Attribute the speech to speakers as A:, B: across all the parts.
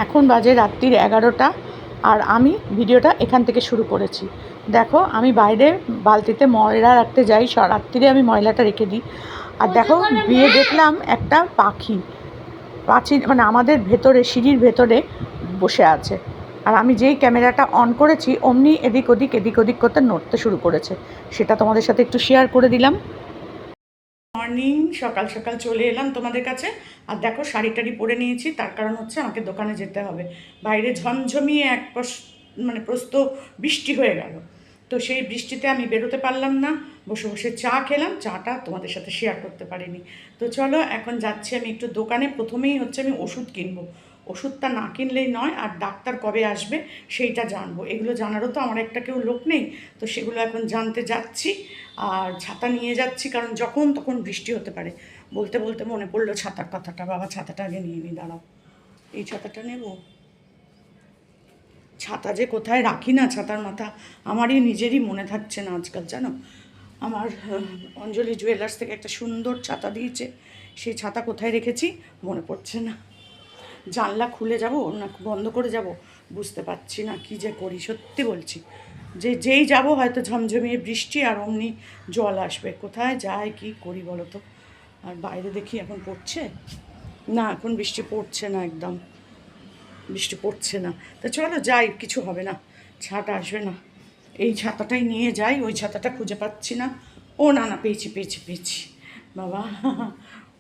A: এখন বাজে রাত্রির 11টা আর আমি ভিডিওটা এখান থেকে শুরু করেছি। দেখো আমি বাইরে বালতিতে ময়লা রাখতে যাই, রাত্রিরে আমি ময়লাটা রেখে দিই। আর দেখো গিয়ে দেখলাম একটা পাখি প্রাচীন মানে আমাদের ভেতরে সিঁড়ির ভেতরে বসে আছে। আর আমি যেই ক্যামেরাটা অন করেছি অমনি এদিক ওদিক করতে নড়তে শুরু করেছে। সেটা তোমাদের সাথে একটু শেয়ার করে দিলাম। মর্নিং, সকাল সকাল চলে এলাম তোমাদের কাছে। আর দেখো শাড়ি টাড়ি পরে নিয়েছি, তার কারণ হচ্ছে আমাকে দোকানে যেতে হবে। বাইরে ঝমঝমিয়ে মানে প্রস্ত বৃষ্টি হয়ে গেল। তো সেই বৃষ্টিতে আমি বেরোতে পারলাম না, বসে বসে চা খেলাম। চাটা তোমাদের সাথে শেয়ার করতে পারিনি। তো চলো এখন যাচ্ছি আমি একটু দোকানে। প্রথমেই হচ্ছে আমি ওষুধ কিনবো। ওষুধটা না কিনলেই নয়, আর ডাক্তার কবে আসবে সেইটা জানবো। এগুলো জানারও তো আমার একটা কেউ লোক নেই, তো সেগুলো এখন জানতে যাচ্ছি। আর ছাতা নিয়ে যাচ্ছি, কারণ যখন তখন বৃষ্টি হতে পারে। বলতে বলতে মনে পড়লো ছাতার কথাটা। বাবা ছাতাটা আগে নিয়ে নিই, দাঁড়াও। এই ছাতাটা নেব। ছাতা যে কোথায় রাখি না, ছাতার মাথা আমারই নিজেরই মনে থাকছে না আজকাল, জানো। আমার অঞ্জলি জুয়েলার্স থেকে একটা সুন্দর ছাতা দিয়েছে, সেই ছাতা কোথায় রেখেছি মনে পড়ছে না। জানলা খুলে যাব না বন্ধ করে যাব বুঝতে পারছি না, কী যে করি সত্যি বলছি। যেই যাব হয়তো ঝমঝমিয়ে বৃষ্টি আর অমনি জল আসবে। কোথায় যাই কি করি বলো তো। আর বাইরে দেখি এখন পড়ছে না, এখন বৃষ্টি পড়ছে না, একদম বৃষ্টি পড়ছে না। তো চলো যাই, কিছু হবে না, ছাতা আসবে না। এই ছাতাটাই নিয়ে যাই, ওই ছাতাটা খুঁজে পাচ্ছি না। ও না না, পেয়েছি বাবা।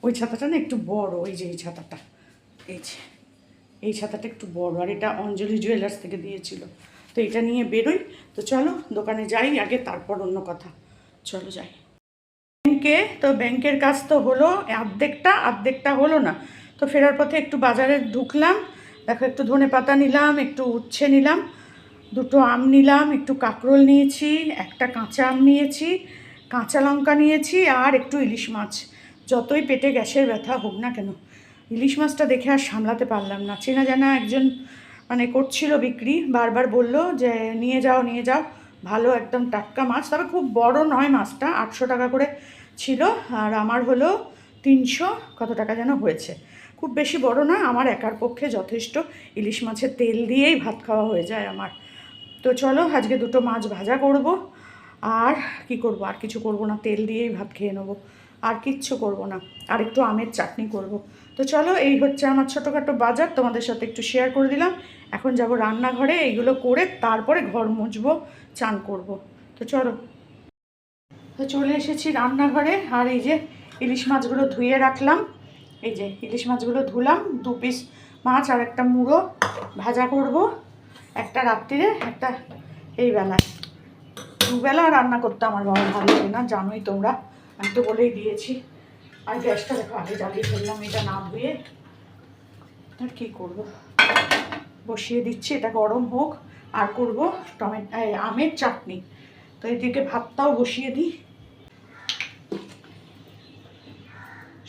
A: ওই ছাতাটা না একটু বড়, ওই যে এই ছাতাটা, এই ছাতাটা একটু বড়, আর এটা অঞ্জলি জুয়েলার্স থেকে দিয়েছিল। তো এটা নিয়ে বেরোই। তো চলো দোকানে যাই আগে, তারপর অন্য কথা। চলো যাই ব্যাংকে। তো ব্যাংকের কাজ তো হলো অর্ধেকটা হলো না। তো ফেরার পথে একটু বাজারে ঢুকলাম। দেখো একটু ধনেপাতা নিলাম, একটু উচ্ছে নিলাম, দুটো আম নিলাম, একটু কাঁকরোল নিয়েছি, একটা কাঁচা আম নিয়েছি, কাঁচা লঙ্কা নিয়েছি, আর একটু ইলিশ মাছ। যতই পেটে গ্যাসের ব্যথা হোক না কেন, ইলিশ মাছটা দেখে আর সামলাতে পারলাম না। চেনা জানা একজন মানে করছিল বিক্রি, বারবার বলল যে নিয়ে যাও ভালো একদম টাটকা মাছ। তবে খুব বড় নয় মাছটা, 800 টাকা করে ছিল। আর আমার হলো 300 কত টাকা যেন হয়েছে। খুব বেশি বড় না, আমার একার পক্ষে যথেষ্ট। ইলিশ মাছের তেল দিয়েই ভাত খাওয়া হয়ে যায় আমার। তো চলো আজকে দুটো মাছ ভাজা করব। আর কি করব, আর কিছু করব না, তেল দিয়েই ভাত খেয়ে নেবো, আর কিচ্ছু করব না। আর একটু আমের চাটনি করব। তো চলো এই হচ্ছে আমার ছোটোখাটো বাজার, তোমাদের সাথে একটু শেয়ার করে দিলাম। এখন যাব রান্নাঘরে, এইগুলো করে তারপরে ঘর মুছবো, চান করব। তো চলো। তো চলে এসেছি রান্নাঘরে। আর এই যে ইলিশ মাছগুলো ধুয়ে রাখলাম। এই যে ইলিশ মাছগুলো ধুলাম, 2 পিস মাছ আর একটা মুড়ো ভাজা করব। একটা রাত্রিরে, একটা এই বেলায়। দুবেলা রান্না করতে আমার বাবা ভালো লাগে না, জানোই তোমরা, আমি তো বলেই দিয়েছি। আর গ্যাসটা দেখো আগে জ্বালিয়ে ফেললাম, এটা না ধুয়ে। আর কী করবো, বসিয়ে দিচ্ছি, এটা গরম হোক। আর করব আমের চাটনি। তো এদিকে ভাতটাও বসিয়ে দিই।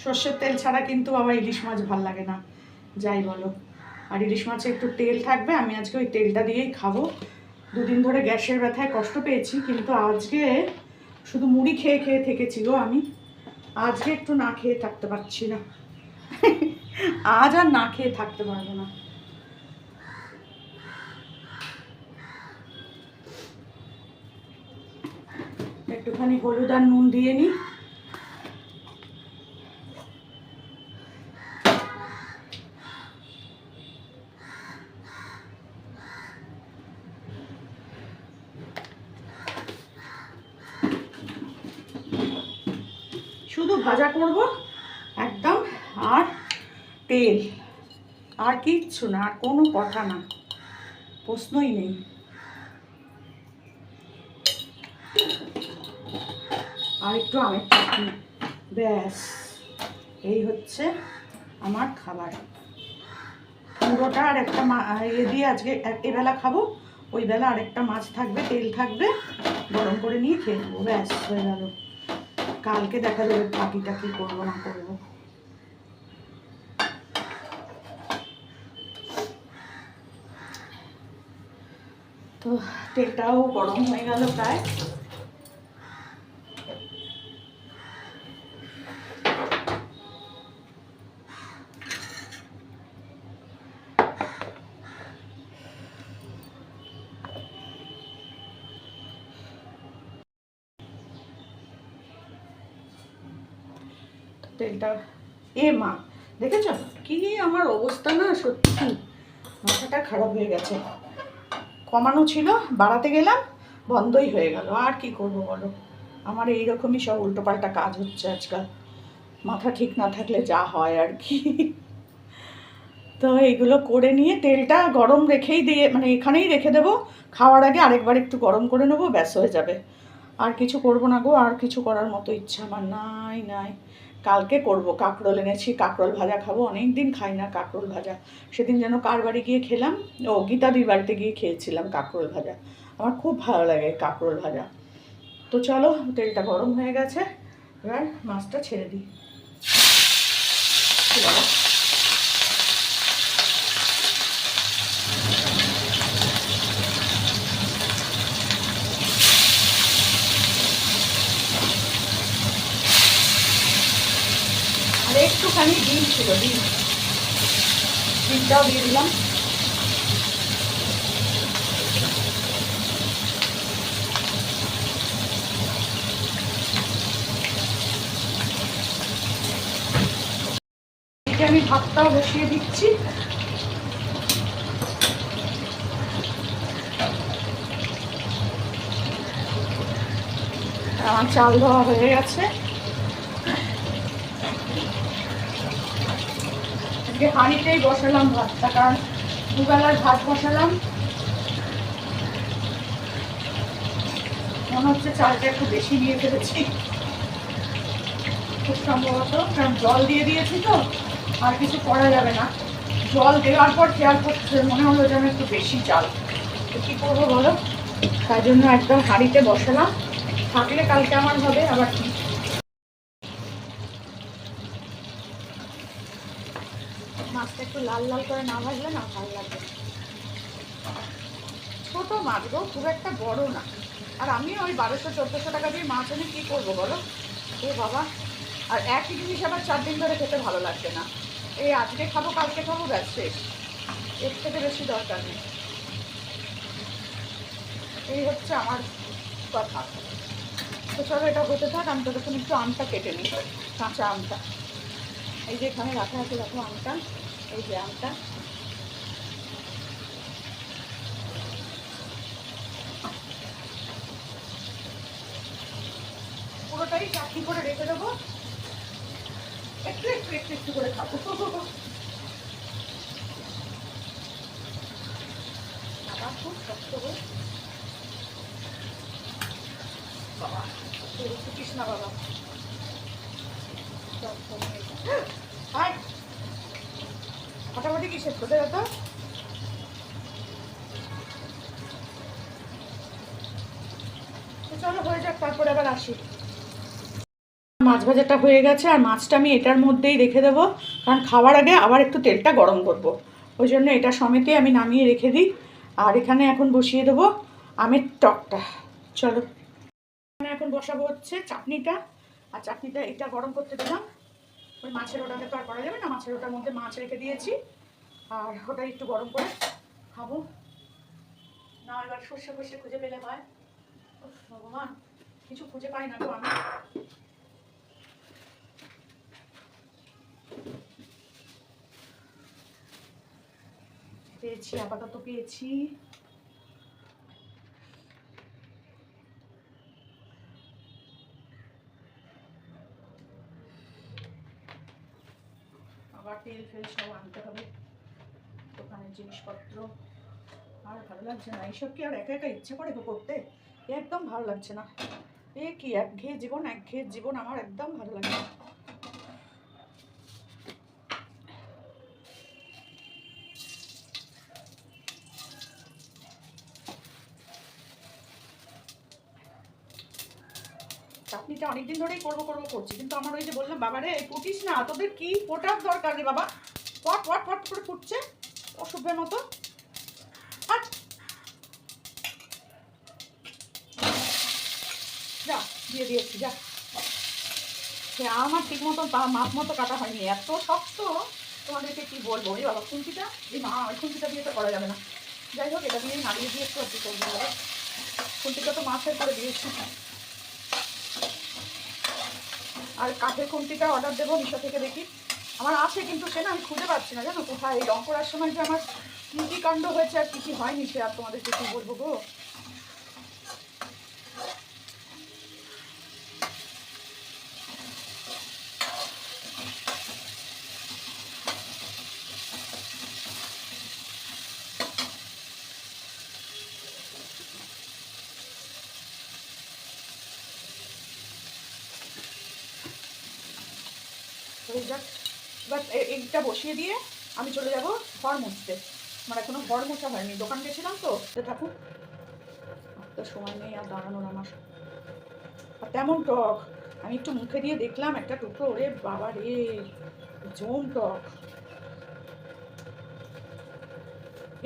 A: সর্ষের তেল ছাড়া কিন্তু বাবা ইলিশ মাছ ভাল লাগে না, যাই বলো। আর ইলিশ মাছে একটু তেল থাকবে, আমি আজকে ওই তেলটা দিয়েই খাবো। 2 দিন ধরে গ্যাসের ব্যথায় কষ্ট পেয়েছি, কিন্তু আজকে শুধু মুড়ি খেয়ে খেয়ে থেকেছি গো আমি। আজকে একটু না খেয়ে থাকতে পারছি না। আজ আর না খেয়ে থাকতে পারবো না। একটুখানি হলুদ আর নুন দিয়ে নিই। শুধু ভাজা করব একদম, আর তেল, আর কিচ্ছু না, আর কোনো কথা না, প্রশ্নই নেই। আর একটু আমের চাটনি, ব্যাস এই হচ্ছে আমার খাবার। পুরোটা আর একটা দিয়ে আজকে এবেলা খাবো, ওই বেলা আরেকটা মাছ থাকবে, তেল থাকবে, গরম করে নিয়ে খেয়ে নেবো, ব্যাস হয়ে গেল। কালকে দেখা যাবে বাকিটা কি করবো না করবো। তো তেলটাও গরম হয়ে গেল প্রায়। তেলটা মা দেখেছ কি আমার অবস্থা না, সত্যি মাথাটা খারাপ হয়ে গেছে। কমানো ছিল, বাড়াতে গেলাম, বন্ধই হয়ে গেল। আর কি করবো বলো, আমার এইরকমই সব উল্টোপাল্টা কাজ হচ্ছে আজকাল। মাথা ঠিক না থাকলে যা হয় আর কি। তো এইগুলো করে নিয়ে তেলটা গরম রেখেই দিয়ে, মানে এখানেই রেখে দেবো, খাওয়ার আগে আরেকবার একটু গরম করে নেবো, ব্যাস হয়ে যাবে। আর কিছু করবো না গো, আর কিছু করার মতো ইচ্ছা আমার নাই। কালকে করব, কাঁকরোল এনেছি, কাঁকরোল ভাজা খাবো, অনেক দিন খাই না কাঁকরোল ভাজা। সেদিন যেন কার বাড়ি গিয়ে খেলাম, গীতাদির বাড়িতে গিয়ে খেয়েছিলাম কাঁকরোল ভাজা। আমার খুব ভালো লাগে কাঁকরোল ভাজা। তো চলো, তেলটা গরম হয়ে গেছে, এবার মাছটা ছেড়ে দিই। আর একটুখানি ডিম ছিল, ডিমটাও দিয়ে দিলাম। আমি ভাতটাও বসিয়ে দিচ্ছি। আমার চাল ধোয়া হয়ে গেছে। আজকে হাঁড়িতেই বসালাম ভাতটা, কারণ দুবেলার ভাত বসালাম, মনে হচ্ছে চালটা একটু বেশি দিয়ে ফেলেছি খুব সম্ভবত, কারণ জল দিয়ে দিয়েছি তো আর কিছু করা যাবে না। জল দেওয়ার পর খেয়াল করছে, মনে হলো যেন একটু বেশি চাল। তো কী করবো বলো, তাই জন্য একদম হাঁড়িতে বসালাম, থাকলে কালকে আমার হবে আবার কি। মাছটা একটু লাল লাল করে না ভাজলে না ভালো লাগবে। ছোট মাছ গো, খুব একটা বড় না। আর আমি ওই 1200-1400 টাকা দিয়ে মাছ এনে কী করবো বলো, ও বাবা। আর একই জিনিস আবার 4 দিন ধরে খেতে ভালো লাগবে না। এই আজকে খাবো কালকে খাবো, ব্যাস শেষ, এর থেকে বেশি দরকার নেই। এই হচ্ছে আমার কথা। তো চলো এটা হতে থাক, আমি ততক্ষণ একটু আমটা কেটে নিই, কাঁচা আমটা। এই যে এখানে রাখা আছে দেখো আমটা, এই যে আমটা। পুরোটাই চাটনি করে রেখে দেবো, একটু একটু একটু একটু করে খাবো। আবার খুব শক্ত হয়ে বাবা, ফুটিস না বাবা, ফাটাফাটি কিসের তোদের এত? চলো হয়ে যাক, তারপরে আবার আসি। মাছ ভাজাটা হয়ে গেছে, আর মাছটা আমি এটার মধ্যেই রেখে দেবো, কারণ খাওয়ার আগে আবার একটু তেলটা গরম করবো, ওই জন্য এটা সমেতে আমি নামিয়ে রেখে দিই। আর এখানে এখন বসিয়ে দেবো আমের টকটা। চলো, এখানে এখন বসাবো হচ্ছে চাটনিটা, আর চাটনিটা এটা গরম করতে দিলাম। ওই মাছের ওটাকে তো আর করা যাবে না, মাছের ওটার মধ্যে মাছ রেখে দিয়েছি, আর ওটা একটু গরম করে খাবো। না এবার সর্ষে ফর্ষে খুঁজে পেলে হয়, ভগবান কিছু খুঁজে পাই না তো আমি। পেয়েছি, আপাতত পেয়েছি। আবার তেল ফেল সব আনতে হবে, দোকানের জিনিসপত্র। আর ভালো লাগছে না এইসব, কি আর একা একা ইচ্ছে করে করতে, একদম ভালো লাগছে না। কি একঘেয়ে জীবন আমার একদম ভালো লাগে না। চাটনিটা অনেকদিন ধরেই করবো করছি, কিন্তু আমার ওই যে বললাম বাবারে ফুটিস না, তোদের কি ফোটার দরকার রে বাবা, পট পট পট করে ফুটছে অসভ্যের মতো। যা দিয়ে দিয়েছি, যা। সে আমার ঠিক মতো মাপ মতো কাটা হয়নি, এত শক্ত তোমাদেরকে কি বলবো। এই বাবা খুন্তিটা, এই মা ওই খুন্তিটা দিয়ে তো করা যাবে না, যাই হোক এটা দিয়ে নাড়িয়ে দিয়ে একটু একটু করবো। বাবা খুন্তিটা তো মাছের করে দিয়েছি। আর কাঠের খুন্তিটা অর্ডার দেবো মিশো থেকে, দেখি আমার আছে কিন্তু সে না আমি খুঁজে পাচ্ছি না জানো কোথায়। এই রং করার সময় যে আমার কী কী কাণ্ড হয়েছে আর কী কী হয়নি সে আর তোমাদেরকে কী বলবো গো। এবার এইটা বসিয়ে দিয়ে আমি চলে যাব ঘর মুছতে। আমার এখনো ঘর মোছা হয়নি, দোকান গেছিলাম তো থাকুক, তো সময় নেই আর দাঁড়ানোর আমার। আর তেমন টক আমি একটু মুখে দিয়ে দেখলাম একটা টুকরো, ওরে বাবা রে জম টক।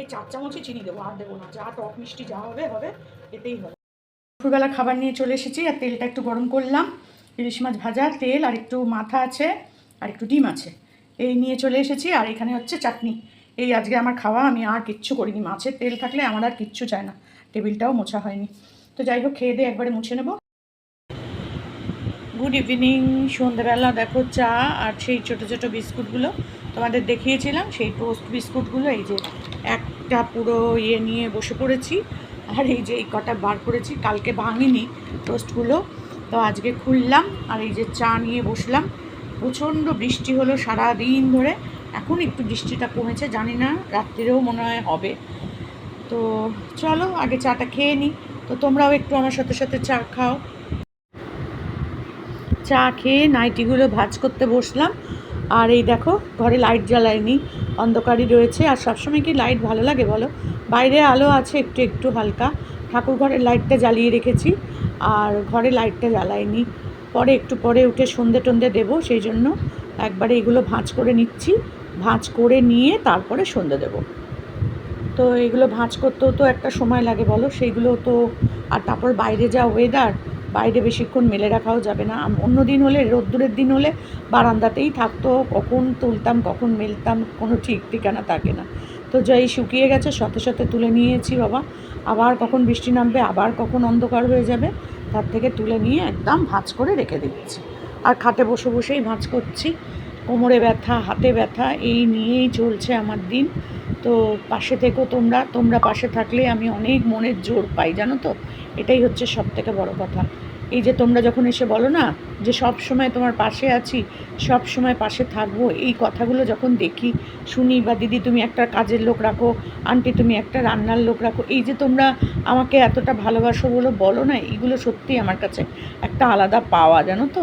A: এই 4 চামচই চিনি দেবো, আর দেবো না, যা টক মিষ্টি যা হবে হবে এতেই হবে। দুপুরবেলা খাবার নিয়ে চলে এসেছি আর তেলটা একটু গরম করলাম, ইলিশ মাছ ভাজা তেল আর একটু মাথা আছে আর একটু ডিম আছে, এই নিয়ে চলে এসেছি। আর এখানে হচ্ছে চাটনি। এই আজকে আমার খাওয়া, আমি আর কিচ্ছু করিনি, মাছের তেল থাকলে আমার আর কিচ্ছু চায় না, টেবিলটাও মোছা হয়নি। তো যাই হোক খেয়ে দিয়ে একবারে মুছে নেব। গুড ইভিনিং, সন্ধ্যাবেলা দেখো চা আর সেই ছোটো ছোটো বিস্কুটগুলো তোমাদের দেখিয়েছিলাম, সেই টোস্ট বিস্কুটগুলো এই যে একটা পুরো ইয়ে নিয়ে বসে পড়েছি। আর এই যে এই কটা বার করেছি, কালকে ভাঙিনি টোস্টগুলো, তো আজকে খুললাম। আর এই যে চা নিয়ে বসলাম। প্রচণ্ড বৃষ্টি হলো সারা দিন ধরে, এখন একটু বৃষ্টিটা কমেছে, জানি না রাত্রিরেও মনে হয় হবে। তো চলো আগে চাটা খেয়ে নিই, তো তোমরাও একটু আমার সাথে সাথে চা খাও। চা খেয়ে নাইটিগুলো ভাঁজ করতে বসলাম। আর এই দেখো ঘরে লাইট জ্বালায়নি, অন্ধকারই রয়েছে। আর সবসময় কি লাইট ভালো লাগে বলো, বাইরে আলো আছে একটু একটু হালকা, ঠাকুর ঘরের লাইটটা জ্বালিয়ে রেখেছি আর ঘরে লাইটটা জ্বালাইনি। পরে একটু পরে উঠে সন্ধে টন্ধে দেবো, সেই জন্য একবারে এগুলো ভাঁজ করে নিচ্ছি, ভাঁজ করে নিয়ে তারপরে সন্ধে দেবো। তো এগুলো ভাঁজ করতেও তো একটা সময় লাগে বলো, সেইগুলো তো। আর তারপর বাইরে যা ওয়েদার, বাইরে বেশিক্ষণ মেলে রাখাও যাবে না। অন্য দিন হলে, রোদ্দুরের দিন হলে বারান্দাতেই থাকতো, কখন তুলতাম কখন মেলতাম কোনো ঠিক ঠিকানা থাকে না। তো যাই শুকিয়ে গেছে, সাথে সাথে তুলে নিয়েছি বাবা, আবার কখন বৃষ্টি নামবে আবার কখন অন্ধকার হয়ে যাবে, তার থেকে তুলে নিয়ে একদম ভাঁজ করে রেখে দিচ্ছি। আর খাটে বসে বসেই ভাঁজ করছি, কোমরে ব্যথা হাতে ব্যথা এই নিয়েই চলছে আমার দিন। তো পাশে থেকো তোমরা, তোমরা পাশে থাকলে আমি অনেক মনের জোর পাই জানো তো, এটাই হচ্ছে সব থেকে বড় কথা। এই যে তোমরা যখন এসে বলো না যে সব সময় তোমার পাশে আছি, সব সময় পাশে থাকবো, এই কথাগুলো যখন দেখি শুনি, বা দিদি তুমি একটা কাজের লোক রাখো, আন্টি তুমি একটা রান্নার লোক রাখো, এই যে তোমরা আমাকে এতটা ভালোবাসো বলো না, এইগুলো সত্যি আমার কাছে একটা আলাদা পাওয়া জানো তো।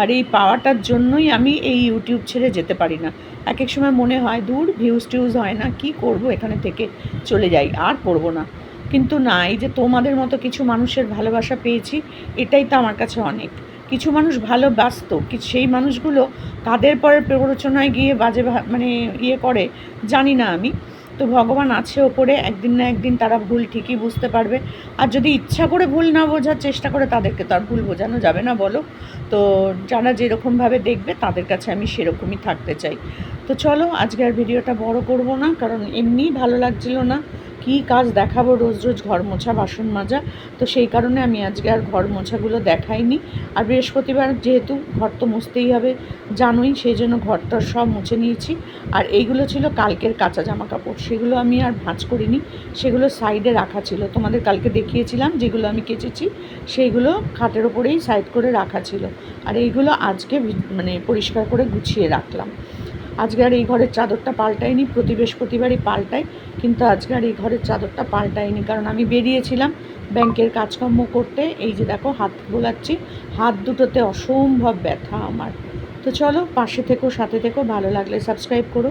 A: আর এই পাওয়াটার জন্যই আমি এই ইউটিউব ছেড়ে যেতে পারি না। এক এক সময় মনে হয় দূর ভিউজ টিউজ হয় না, কি করব এখানে থেকে চলে যাই, আর করব না। কিন্তু না, এই যে তোমাদের মতো কিছু মানুষের ভালোবাসা পেয়েছি, এটাই তো আমার কাছে অনেক। কিছু মানুষ ভালোবাসতো, সেই মানুষগুলো কাদের পরে প্ররোচনায় গিয়ে বাজে মানে ইয়ে করে জানি না আমি। তো ভগবান আছে ওপরে, একদিন না একদিন তারা ভুল ঠিকই বুঝতে পারবে। আর যদি ইচ্ছা করে ভুল না বোঝার চেষ্টা করে, তাদেরকে তো আর ভুল বোঝানো যাবে না বলো। তো যারা যেরকমভাবে দেখবে তাদের কাছে আমি সেরকমই থাকতে চাই। তো চলো আজকে আর ভিডিওটা বড় করব না, কারণ এমনিই ভালো লাগছিল না, কী কাজ দেখাবো রোজ রোজ ঘর মোছা বাসন মাজা। তো সেই কারণে আমি আজকে আর ঘর মোছাগুলো দেখাইনি। আর বৃহস্পতিবার যেহেতু ঘর তো মুছতেই হবে জানোই, সেই জন্য ঘরটা সব মুছে নিয়েছি। আর এইগুলো ছিল কালকের কাঁচা জামা কাপড়, সেগুলো আমি আর ভাঁজ করিনি, সেগুলো সাইডে রাখা ছিল, তোমাদের কালকে দেখিয়েছিলাম যেগুলো আমি কেচেছি সেইগুলো খাটের ওপরেই সাইড করে রাখা ছিল। আর এইগুলো আজকে মানে পরিষ্কার করে গুছিয়ে রাখলাম। আজকে আর এই ঘরের চাদরটা পাল্টাইনি, প্রতি বৃহস্পতিবারই পাল্টাই, কিন্তু আজকে আর এই ঘরের চাদরটা পাল্টাইনি, কারণ আমি বেরিয়েছিলাম ব্যাংকের কাজকর্ম করতে। এই যে দেখো হাত বোলাচ্ছি, হাত দুটোতে অসম্ভব ব্যথা আমার। তো চলো পাশে থেকো, সাথে থেকো, ভালো লাগলে সাবস্ক্রাইব করো।